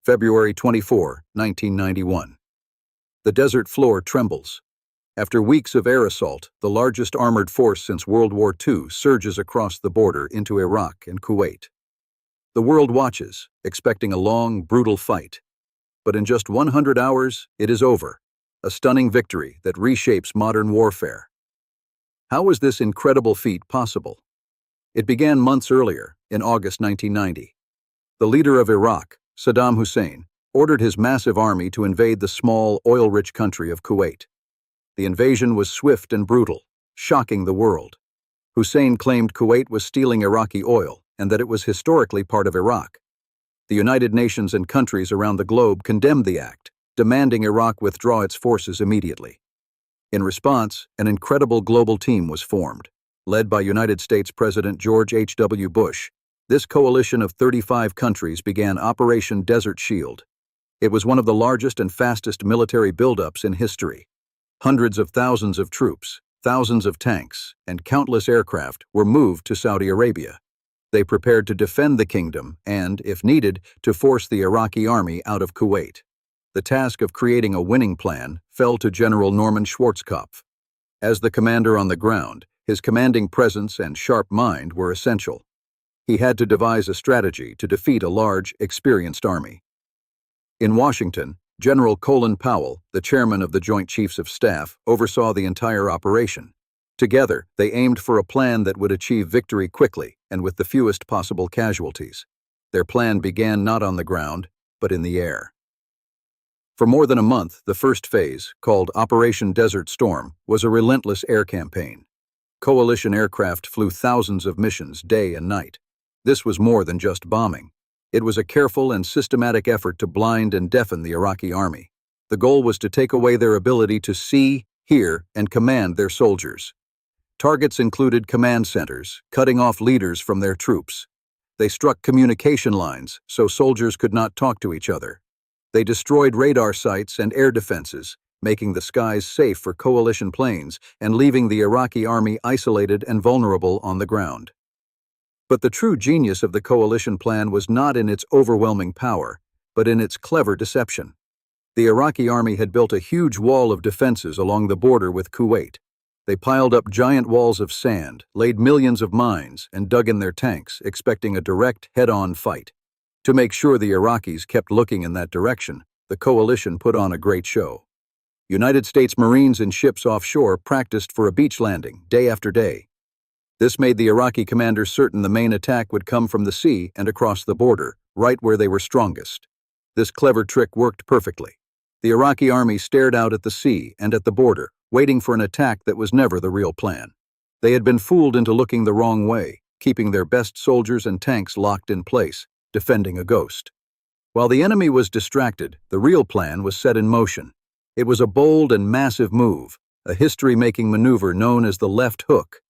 February 24, 1991. The desert floor trembles. After weeks of air assault, the largest armored force since World War II surges across the border into Iraq and Kuwait. The world watches, expecting a long, brutal fight. But in just 100 hours, it is over, a stunning victory that reshapes modern warfare. How was this incredible feat possible? It began months earlier, in August 1990. The leader of Iraq, Saddam Hussein, ordered his massive army to invade the small, oil-rich country of Kuwait. The invasion was swift and brutal, shocking the world. Hussein claimed Kuwait was stealing Iraqi oil and that it was historically part of Iraq. The United Nations and countries around the globe condemned the act, demanding Iraq withdraw its forces immediately. In response, an incredible global team was formed. Led by United States President George H.W. Bush, this coalition of 35 countries began Operation Desert Shield. It was one of the largest and fastest military buildups in history. Hundreds of thousands of troops, thousands of tanks, and countless aircraft were moved to Saudi Arabia. They prepared to defend the kingdom and, if needed, to force the Iraqi army out of Kuwait. The task of creating a winning plan fell to General Norman Schwarzkopf. As the commander on the ground, his commanding presence and sharp mind were essential. He had to devise a strategy to defeat a large, experienced army. In Washington, General Colin Powell, the chairman of the Joint Chiefs of Staff, oversaw the entire operation. Together, they aimed for a plan that would achieve victory quickly and with the fewest possible casualties. Their plan began not on the ground, but in the air. For more than a month, the first phase, called Operation Desert Storm, was a relentless air campaign. Coalition aircraft flew thousands of missions day and night. This was more than just bombing. It was a careful and systematic effort to blind and deafen the Iraqi army. The goal was to take away their ability to see, hear, and command their soldiers. Targets included command centers, cutting off leaders from their troops. They struck communication lines so soldiers could not talk to each other. They destroyed radar sites and air defenses, making the skies safe for coalition planes and leaving the Iraqi army isolated and vulnerable on the ground. But the true genius of the coalition plan was not in its overwhelming power, but in its clever deception. The Iraqi army had built a huge wall of defenses along the border with Kuwait. They piled up giant walls of sand, laid millions of mines, and dug in their tanks, expecting a direct, head-on fight. To make sure the Iraqis kept looking in that direction, the coalition put on a great show. United States Marines in ships offshore practiced for a beach landing, day after day. This made the Iraqi commanders certain the main attack would come from the sea and across the border, right where they were strongest. This clever trick worked perfectly. The Iraqi army stared out at the sea and at the border, waiting for an attack that was never the real plan. They had been fooled into looking the wrong way, keeping their best soldiers and tanks locked in place, defending a ghost. While the enemy was distracted, the real plan was set in motion. It was a bold and massive move, a history-making maneuver known as the left hook.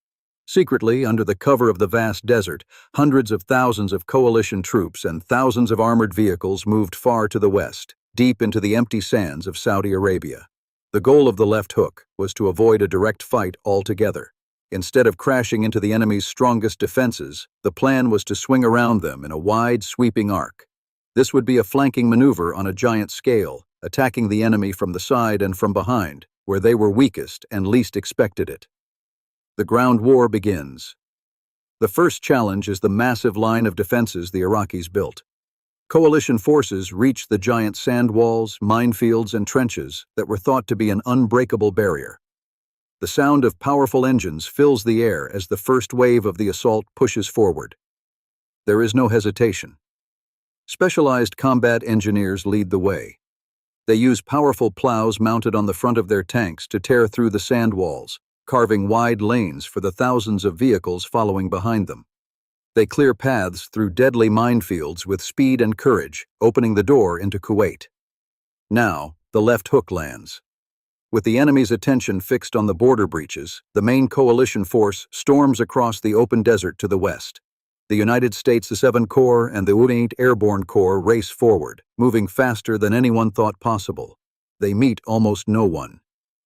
Secretly, under the cover of the vast desert, hundreds of thousands of coalition troops and thousands of armored vehicles moved far to the west, deep into the empty sands of Saudi Arabia. The goal of the left hook was to avoid a direct fight altogether. Instead of crashing into the enemy's strongest defenses, the plan was to swing around them in a wide, sweeping arc. This would be a flanking maneuver on a giant scale, attacking the enemy from the side and from behind, where they were weakest and least expected it. The ground war begins. The first challenge is the massive line of defenses the Iraqis built. Coalition forces reached the giant sand walls, minefields, and trenches that were thought to be an unbreakable barrier. The sound of powerful engines fills the air as the first wave of the assault pushes forward. There is no hesitation. Specialized combat engineers lead the way. They use powerful plows mounted on the front of their tanks to tear through the sand walls, carving wide lanes for the thousands of vehicles following behind them. They clear paths through deadly minefields with speed and courage, opening the door into Kuwait. Now, the left hook lands. With the enemy's attention fixed on the border breaches, the main coalition force storms across the open desert to the west. The United States 7 Corps and the U-8 Airborne Corps race forward, moving faster than anyone thought possible. They meet almost no one.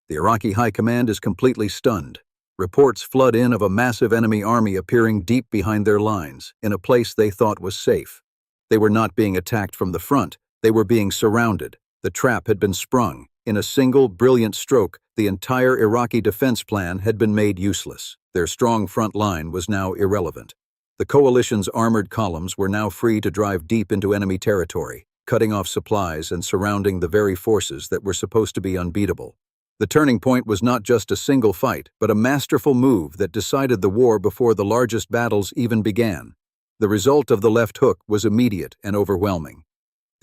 The Iraqi High Command is completely stunned. Reports flood in of a massive enemy army appearing deep behind their lines, in a place they thought was safe. They were not being attacked from the front, They were being surrounded. The trap had been sprung. In a single, brilliant stroke, the entire Iraqi defense plan had been made useless. Their strong front line was now irrelevant. The coalition's armored columns were now free to drive deep into enemy territory, cutting off supplies and surrounding the very forces that were supposed to be unbeatable. The turning point was not just a single fight, but a masterful move that decided the war before the largest battles even began. The result of the left hook was immediate and overwhelming.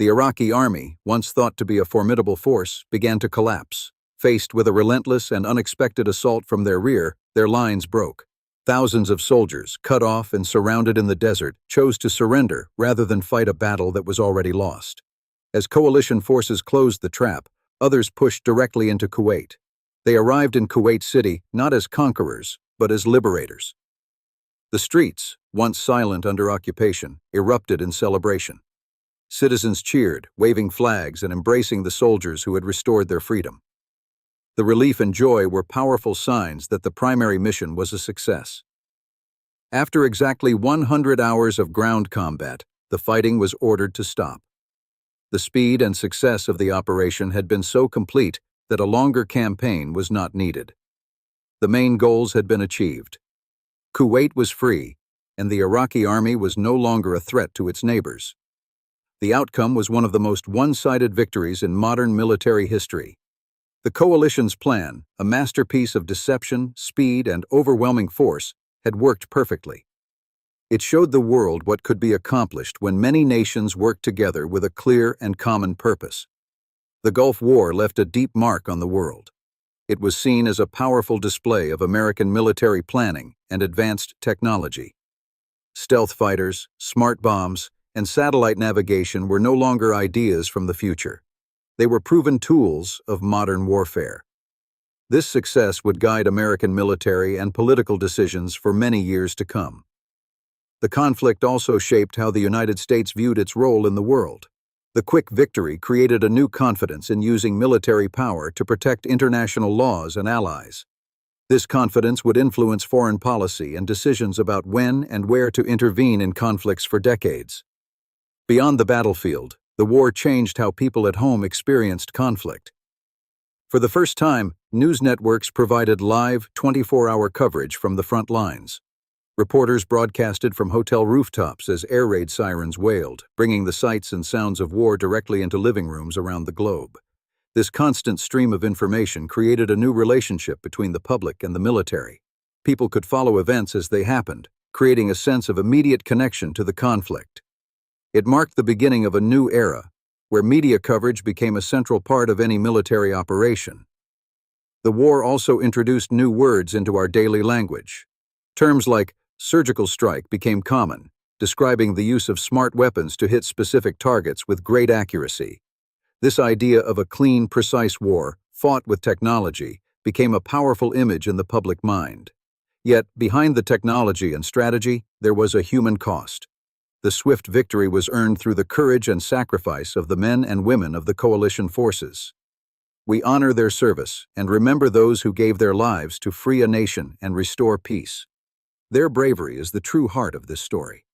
The Iraqi army, once thought to be a formidable force, began to collapse. Faced with a relentless and unexpected assault from their rear, their lines broke. Thousands of soldiers, cut off and surrounded in the desert, chose to surrender rather than fight a battle that was already lost. As coalition forces closed the trap, others pushed directly into Kuwait. They arrived in Kuwait City not as conquerors, but as liberators. The streets, once silent under occupation, erupted in celebration. Citizens cheered, waving flags and embracing the soldiers who had restored their freedom. The relief and joy were powerful signs that the primary mission was a success. After exactly 100 hours of ground combat, the fighting was ordered to stop. The speed and success of the operation had been so complete that a longer campaign was not needed. The main goals had been achieved. Kuwait was free, and the Iraqi army was no longer a threat to its neighbors. The outcome was one of the most one-sided victories in modern military history. The coalition's plan, a masterpiece of deception, speed, and overwhelming force, had worked perfectly. It showed the world what could be accomplished when many nations worked together with a clear and common purpose. The Gulf War left a deep mark on the world. It was seen as a powerful display of American military planning and advanced technology. Stealth fighters, smart bombs, and satellite navigation were no longer ideas from the future. They were proven tools of modern warfare. This success would guide American military and political decisions for many years to come. The conflict also shaped how the United States viewed its role in the world. The quick victory created a new confidence in using military power to protect international laws and allies. This confidence would influence foreign policy and decisions about when and where to intervene in conflicts for decades. Beyond the battlefield, the war changed how people at home experienced conflict. For the first time, news networks provided live, 24-hour coverage from the front lines. Reporters broadcasted from hotel rooftops as air raid sirens wailed, bringing the sights and sounds of war directly into living rooms around the globe. This constant stream of information created a new relationship between the public and the military. People could follow events as they happened, creating a sense of immediate connection to the conflict. It marked the beginning of a new era, where media coverage became a central part of any military operation. The war also introduced new words into our daily language. Terms like surgical strike became common, describing the use of smart weapons to hit specific targets with great accuracy. This idea of a clean, precise war, fought with technology, became a powerful image in the public mind. Yet, behind the technology and strategy, there was a human cost. The swift victory was earned through the courage and sacrifice of the men and women of the coalition forces. We honor their service and remember those who gave their lives to free a nation and restore peace. Their bravery is the true heart of this story.